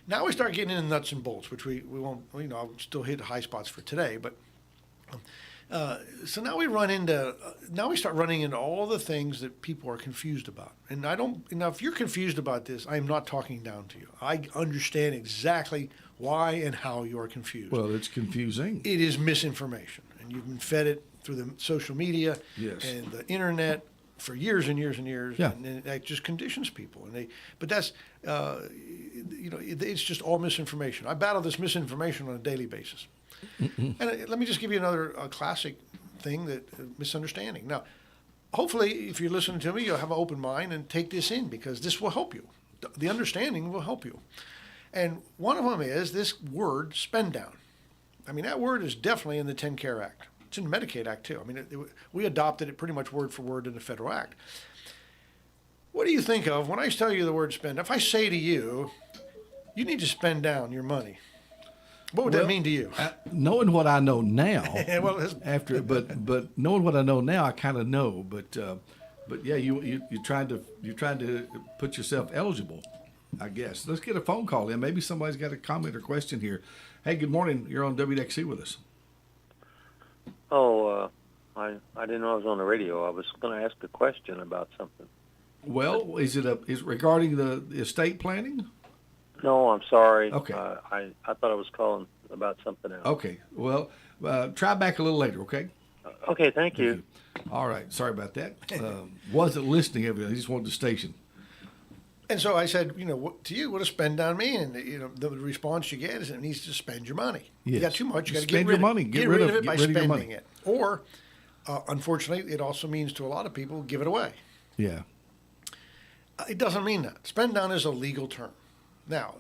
Now we start getting into nuts and bolts, which we won't. I'll still hit high spots for today, but. So now we start running into all the things that people are confused about. And if you're confused about this, I am not talking down to you. I understand exactly why and how you are confused. Well, it's confusing. It is misinformation, and you've been fed it through the social media and the internet for years and years and years. Yeah. And that just conditions people. But that's, it's just all misinformation. I battle this misinformation on a daily basis. And let me just give you another classic thing misunderstanding. Now, hopefully, if you're listening to me, you'll have an open mind and take this in, because this will help you. The understanding will help you. And one of them is this word, spend down. I mean, that word is definitely in the 10 Care Act. It's in the Medicaid Act, too. I mean, we adopted it pretty much word for word in the Federal Act. What do you think of when I tell you the word spend? If I say to you, you need to spend down your money, what would that mean to you? Knowing what I know now, but knowing what I know now, I kind of know. But yeah, you're trying to put yourself eligible, I guess. Let's get a phone call in. Maybe somebody's got a comment or question here. Hey, good morning. You're on WDXE with us. Oh, I didn't know I was on the radio. I was going to ask a question about something. Well, is it regarding the estate planning? No, I'm sorry. Okay. I thought I was calling about something else. Okay. Well, try back a little later, okay? Okay, thank you. All right. Sorry about that. Wasn't listening evidently. He just wanted the station. And so I said, to you, what does spend down mean? And the response you get is it needs to spend your money. Yes. You got too much, you got to Spend your money. Get rid of it by your money. spending it. Or, unfortunately, it also means to a lot of people, give it away. Yeah. It doesn't mean that. Spend down is a legal term. Now,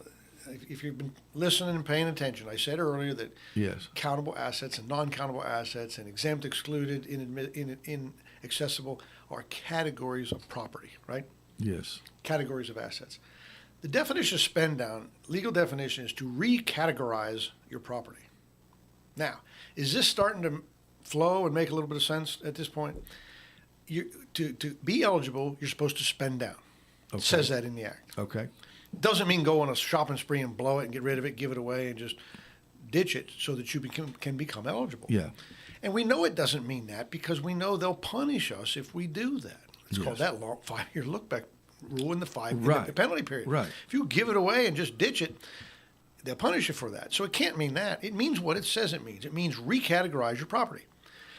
if you've been listening and paying attention, I said earlier that Yes. countable assets and non-countable assets and exempt, excluded, inaccessible are categories of property, right? Yes. Categories of assets. The definition of spend down, legal definition, is to recategorize your property. Now, is this starting to flow and make a little bit of sense at this point? To be eligible, you're supposed to spend down. Okay. It says that in the Act. Okay. Doesn't mean go on a shopping spree and blow it and get rid of it, give it away, and just ditch it so that you can become eligible. Yeah. And we know it doesn't mean that because we know they'll punish us if we do that. It's called that long 5-year look-back rule in the Right. penalty period. Right. If you give it away and just ditch it, they'll punish you for that. So it can't mean that. It means what it says it means. It means recategorize your property.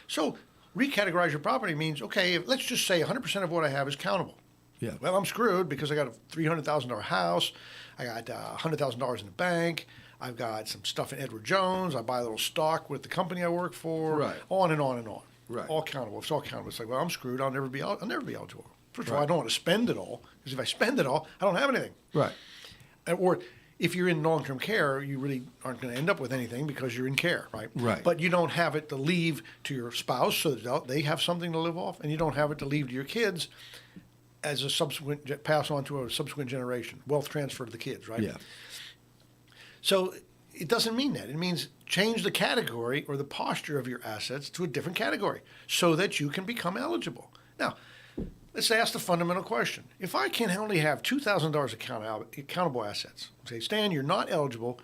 So recategorize your property means, okay, let's just say 100% of what I have is countable. Yeah. Well, I'm screwed because I got a $300,000 house. I got $100,000 in the bank. I've got some stuff in Edward Jones. I buy a little stock with the company I work for. Right. On and on and on. Right. All countable. It's all countable. It's like, well, I'm screwed. I'll never be eligible. First of all, I don't want to spend it all because if I spend it all, I don't have anything. Right. Or if you're in long-term care, you really aren't going to end up with anything because you're in care, right? Right. But you don't have it to leave to your spouse so that they have something to live off, and you don't have it to leave to your kids as a subsequent pass on to a subsequent generation, wealth transfer to the kids, right? Yeah. So it doesn't mean that. It means change the category or the posture of your assets to a different category so that you can become eligible. Now, let's ask the fundamental question. If I can only have $2,000 of countable assets, say, Stan, you're not eligible,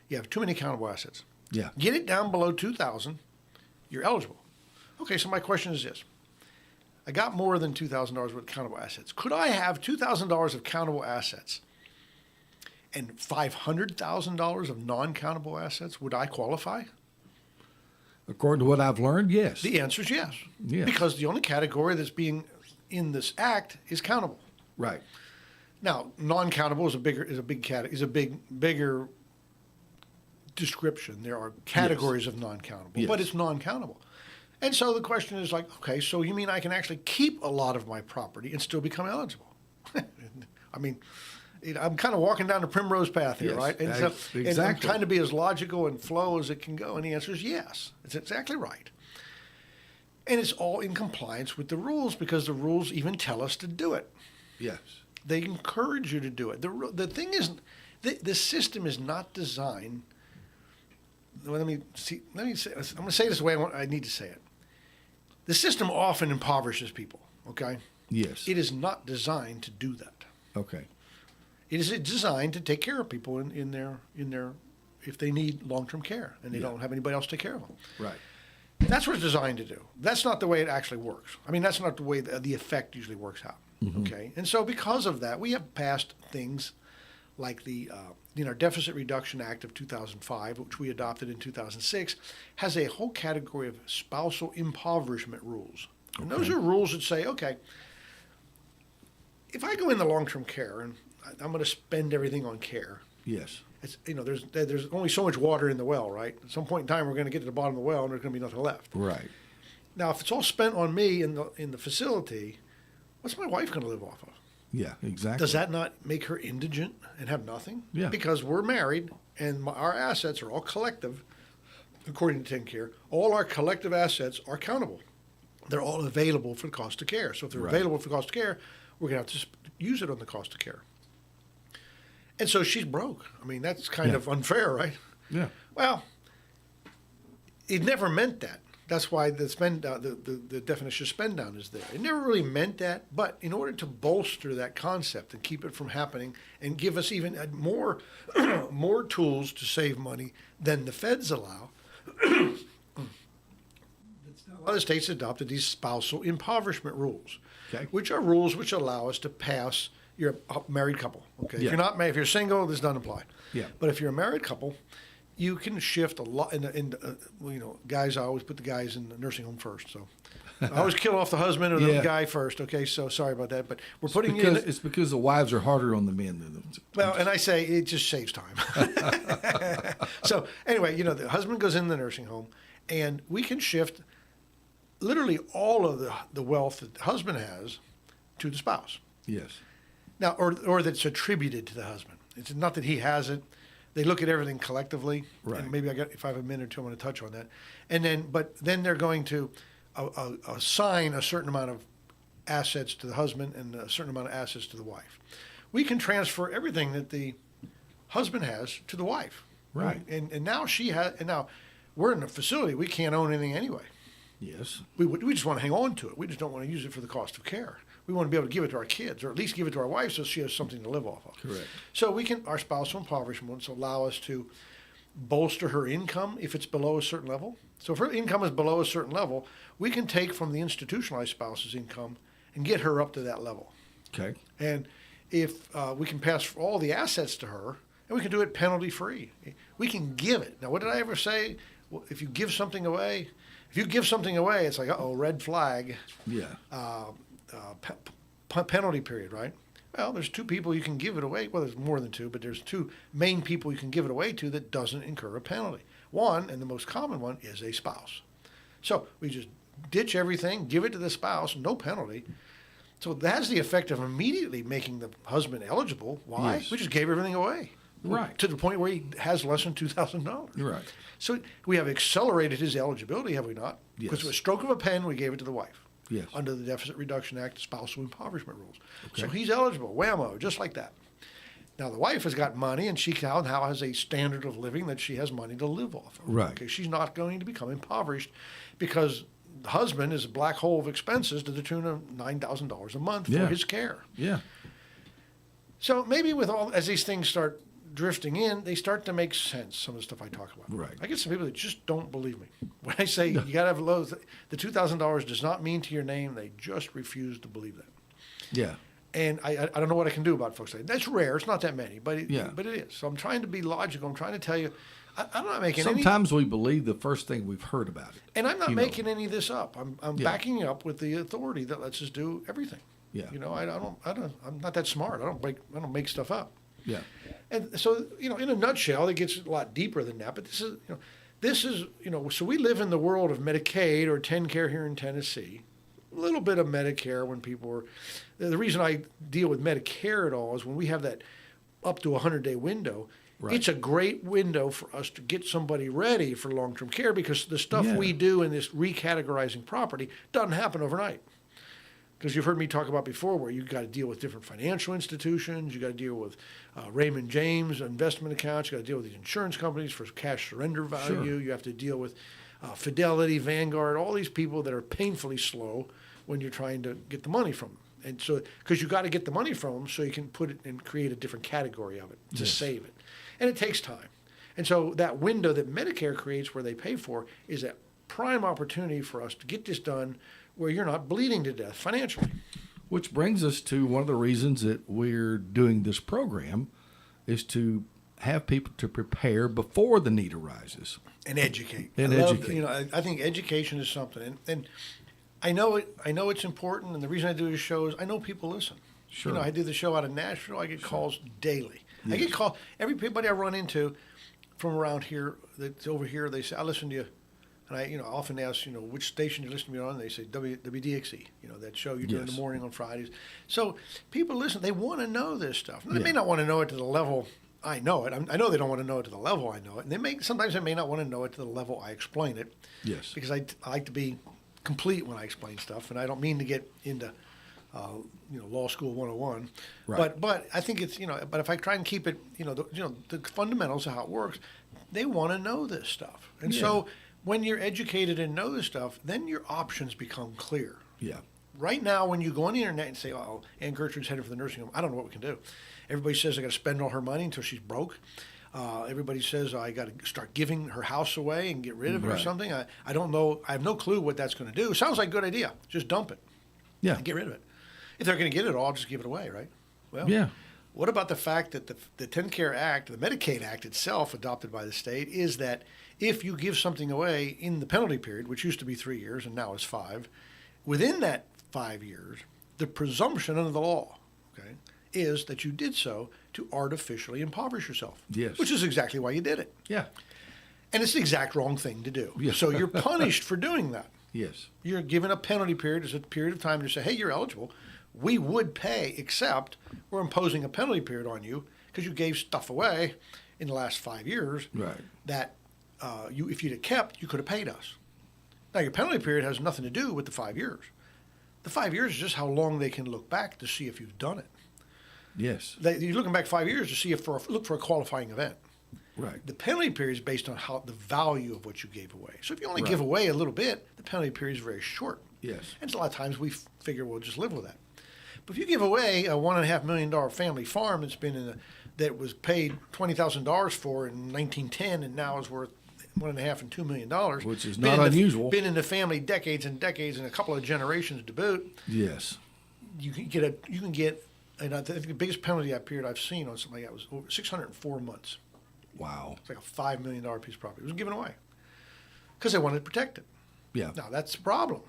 you have too many countable assets. Yeah. Get it down below 2,000, you're eligible. Okay, so my question is this. I got more than $2,000 worth of countable assets. Could I have $2,000 of countable assets and $500,000 of non-countable assets? Would I qualify? According to what I've learned, yes. The answer is yes. Yes. Because the only category that's being in this act is countable. Right. Now, non-countable is a bigger description. There are categories of non-countable, but Yes. it's non-countable. And so the question is like, okay, so you mean I can actually keep a lot of my property and still become eligible? I mean, I'm kind of walking down the primrose path here, Yes, right? And exactly. and I'm trying to be as logical and flow as it can go. And the answer is yes. It's exactly right. And it's all in compliance with the rules because the rules even tell us to do it. Yes. They encourage you to do it. The thing is, the system is not designed. Well, let me say. I'm going to say this the way I need to say it. The system often impoverishes people. Okay. Yes. It is not designed to do that. Okay. It is designed to take care of people in their if they need long-term care and they don't have anybody else to take care of them. Right. That's what it's designed to do. That's not the way it actually works. I mean, that's not the way the effect usually works out. Mm-hmm. Okay, and so because of that, we have passed things like the Deficit Reduction Act of 2005, which we adopted in 2006, has a whole category of spousal impoverishment rules. And those are rules that say, okay, if I go into long-term care and I'm going to spend everything on care. Yes. It's, there's only so much water in the well, right? At some point in time, we're going to get to the bottom of the well, and there's going to be nothing left. Right. Now, if it's all spent on me in the facility, what's my wife going to live off of? Yeah, exactly. Does that not make her indigent and have nothing? Yeah. Because we're married, and our assets are all collective, according to TennCare. All our collective assets are countable. They're all available for the cost of care. So if they're available for the cost of care, we're going to have to use it on the cost of care. And so she's broke. I mean, that's kind of unfair, right? Yeah. Well, it never meant that. That's why the the definition of spend down is there. It never really meant that, but in order to bolster that concept and keep it from happening and give us even more more tools to save money than the feds allow, other states adopted these spousal impoverishment rules, which are rules which allow us to pass. You're a married couple, okay? Yeah. If you're not married, if you're single, this doesn't apply. Yeah. But if you're a married couple, you can shift a lot. Guys, I always put the guys in the nursing home first. So I always kill off the husband or the guy first. Okay, so sorry about that, but we're putting you in. It's because the wives are harder on the men than the. Well, and I say it just saves time. So anyway, the husband goes in the nursing home, and we can shift literally all of the wealth that the husband has to the spouse. Yes. Now, or that's attributed to the husband. It's not that he has it. They look at everything collectively. Right. And maybe if I have a minute or two, I'm going to touch on that. But then they're going to assign a certain amount of assets to the husband and a certain amount of assets to the wife. We can transfer everything that the husband has to the wife. Right. And now she has. And now we're in a facility. We can't own anything anyway. Yes. We just want to hang on to it. We just don't want to use it for the cost of care. We want to be able to give it to our kids, or at least give it to our wife, so she has something to live off of. Correct. So our spousal impoverishment allow us to bolster her income if it's below a certain level. So if her income is below a certain level, we can take from the institutionalized spouse's income and get her up to that level. Okay. And if we can pass all the assets to her, and we can do it penalty free. We can give it. Now, what did I ever say? Well, if you give something away, it's like, red flag. Yeah. Penalty period, right? Well, there's two people you can give it away. Well, there's more than two, but there's two main people you can give it away to that doesn't incur a penalty. One, and the most common one, is a spouse. So we just ditch everything, give it to the spouse, no penalty. So that has the effect of immediately making the husband eligible. Why? Yes. We just gave everything away. Right. To the point where he has less than $2,000. Right. So we have accelerated his eligibility, have we not? Yes. Because with a stroke of a pen, we gave it to the wife. Yes. Under the Deficit Reduction Act, spousal impoverishment rules. Okay. So he's eligible, whammo, just like that. Now the wife has got money, and she now has a standard of living that she has money to live off of. Right. Okay, she's not going to become impoverished because the husband is a black hole of expenses to the tune of $9,000 a month for his care. Yeah. So maybe as these things start drifting in, they start to make sense, some of the stuff I talk about. Right. I get some people that just don't believe me. When I say you got to have low, the $2,000 does not mean to your name, they just refuse to believe that. Yeah. And I don't know what I can do about folks like that. That's rare. It's not that many, but it is. So I'm trying to be logical. I'm trying to tell you, I'm not making Sometimes we believe the first thing we've heard about it. And I'm not making any of this up. I'm backing up with the authority that lets us do everything. Yeah. You know, I'm not that smart. I don't make stuff up. Yeah. And so, in a nutshell, it gets a lot deeper than that. But this is, so we live in the world of Medicaid or TennCare here in Tennessee. A little bit of Medicare when people are. The reason I deal with Medicare at all is when we have that up to 100-day window. Right. It's a great window for us to get somebody ready for long-term care because the stuff we do in this recategorizing property doesn't happen overnight. Because you've heard me talk about before where you've got to deal with different financial institutions, you got to deal with Raymond James investment accounts, you got to deal with these insurance companies for cash surrender value, Sure. You have to deal with Fidelity, Vanguard, all these people that are painfully slow when you're trying to get the money from them. And so, because you got to get the money from them so you can put it and create a different category of it to save it. And it takes time. And so that window that Medicare creates where they pay for is a prime opportunity for us to get this done where you're not bleeding to death financially. Which brings us to one of the reasons that we're doing this program is to have people to prepare before the need arises. And educate. Educate. I think education is something. And I know it's important, and the reason I do this show is I know people listen. Sure. I do the show out of Nashville. I get calls daily. Yes. I get calls. Everybody I run into from around here that's over here, they say, I listen to you. And I often ask, which station you listen to me on, and they say WDXE, that show you do in the morning on Fridays. So people listen, they want to know this stuff. They may not want to know it to the level I know it. I know they don't want to know it to the level I know it. And sometimes they may not want to know it to the level I explain it. Yes. Because I like to be complete when I explain stuff, and I don't mean to get into law school 101. Right. But I think it's, but if I try and keep it, the fundamentals of how it works, they want to know this stuff. And so when you're educated and know this stuff, then your options become clear. Yeah. Right now, when you go on the internet and say, "Oh, Ann Gertrude's headed for the nursing home," I don't know what we can do. Everybody says I got to spend all her money until she's broke. Everybody saes I got to start giving her house away and get rid of it or something. I don't know. I have no clue what that's going to do. Sounds like a good idea. Just dump it. Yeah. And get rid of it. If they're going to get it all, just give it away, right? Well, yeah. What about the fact that the TennCare Act, the Medicaid Act itself, adopted by the state, is that if you give something away in the penalty period, which used to be 3 years and now is 5, within that 5 years, the presumption under the law, is that you did so to artificially impoverish yourself. Yes. Which is exactly why you did it. Yeah. And it's the exact wrong thing to do. Yes. So you're punished for doing that. Yes. You're given a penalty period as a period of time to say, hey, you're eligible. we would pay, except we're imposing a penalty period on you because you gave stuff away in the last 5 years Right. that if you'd have kept, you could have paid us. Now, your penalty period has nothing to do with the 5 years. The 5 years is just how long they can look back to see if you've done it. Yes. You're looking back 5 years to see look for a qualifying event. Right. The penalty period is based on the value of what you gave away. So if you only Right. give away a little bit, the penalty period is very short. Yes. And a lot of times we figure we'll just live with that. But if you give away a $1.5 million family farm that was paid $20,000 for in 1910 and now is worth $1.5 and $2 million, which is not unusual. Been in the family decades and decades and a couple of generations to boot. Yes. You can get, and I think the biggest penalty period I've seen on something like that was over 604 months. Wow. It's like a $5 million piece of property. It was given away because they wanted to protect it. Yeah. Now that's a problem.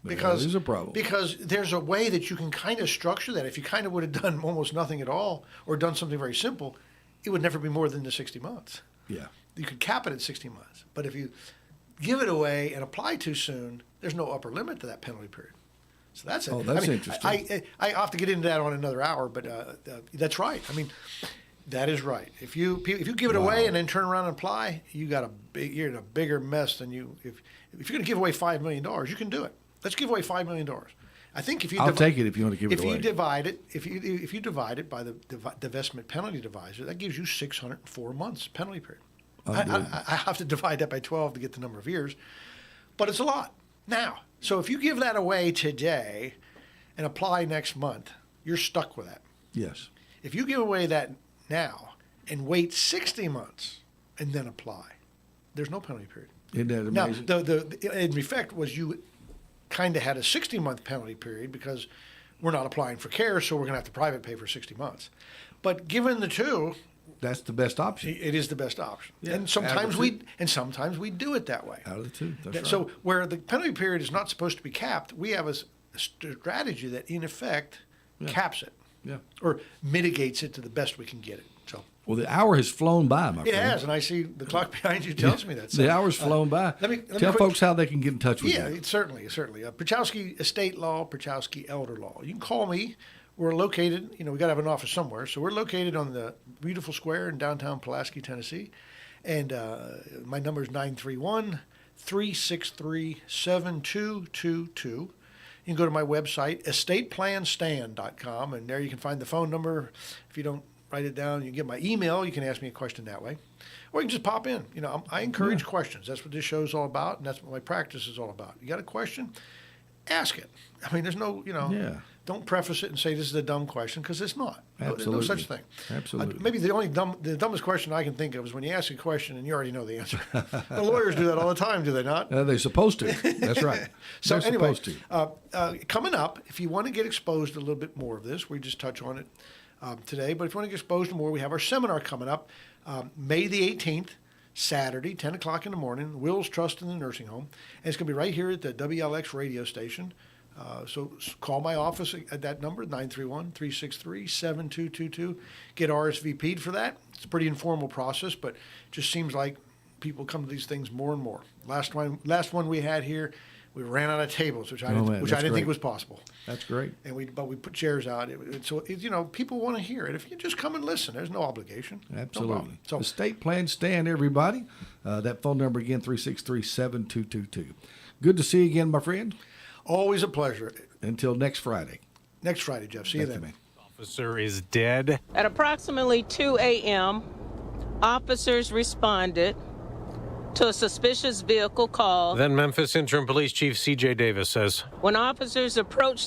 Because it is a problem. Because there's a way that you can kind of structure that. If you kind of would have done almost nothing at all or done something very simple, it would never be more than the 60 months. Yeah. You could cap it at 60 months. But if you give it away and apply too soon, there's no upper limit to that penalty period. So that's it. Oh, that's interesting. I have to get into that on another hour, but that's right. I mean, that is right. If you give it away and then turn around and apply, you're in a bigger mess than you. If you're going to give away $5 million, you can do it. Let's give away $5 million. I think if you I'll take it if you want to give it away. If you divide it by the divestment penalty divisor, that gives you 604 months penalty period. I have to divide that by 12 to get the number of years, but it's a lot. Now, so if you give that away today and apply next month, you're stuck with that. Yes. If you give away that now and wait 60 months and then apply, there's no penalty period. Isn't that amazing? Now, the in effect was you kind of had a 60-month penalty period because we're not applying for care, so we're going to have to private pay for 60 months. But given the two, that's the best option. it is the best option. Yeah, and sometimes we do it that way. Out of the two. That's right. So where the penalty period is not supposed to be capped, we have a strategy that in effect caps it. Yeah. Or mitigates it to the best we can get it. So. Well, the hour has flown by, my friend. It has, and I see the clock behind you tells me that. So, the hour's flown by. Let me Tell folks how they can get in touch with you. Yeah, certainly. Pierchoski Estate Law, Pierchoski Elder Law. You can call me. We're located, we got to have an office somewhere. So we're located on the beautiful square in downtown Pulaski, Tennessee. And my number is 931-363-7222. You can go to my website, estateplanstand.com, and there you can find the phone number. If you don't write it down, you can get my email. You can ask me a question that way. Or you can just pop in. I encourage questions. That's what this show's all about, and that's what my practice is all about. You got a question? Ask it. I mean, there's no, don't preface it and say this is a dumb question, because it's not. Absolutely. There's no such thing. Absolutely. Maybe the dumbest question I can think of is when you ask a question and you already know the answer. The lawyers do that all the time, do they not? They're supposed to. That's right. So they're anyway, supposed to. Coming up, if you want to get exposed to a little bit more of this, we just touch on it today. But if you want to get exposed to more, we have our seminar coming up May the 18th. Saturday, 10 o'clock in the morning, Will's Trust in the Nursing Home. And it's going to be right here at the WLX radio station. So call my office at that number, 931-363-7222. Get RSVP'd for that. It's a pretty informal process, but it just seems like people come to these things more and more. Last one we had here, we ran out of tables, which I didn't think was possible. That's great. But we put chairs out. So people want to hear it. If you just come and listen, there's no obligation. Absolutely. No so Estate Plan Stand, everybody. That phone number again, 363-7222. Good to see you again, my friend. Always a pleasure. Until next Friday. Next Friday, Jeff. See you then. Man. Officer is dead. At approximately 2 a.m., officers responded to a suspicious vehicle call. Then Memphis Interim Police Chief C.J. Davis says, When officers approached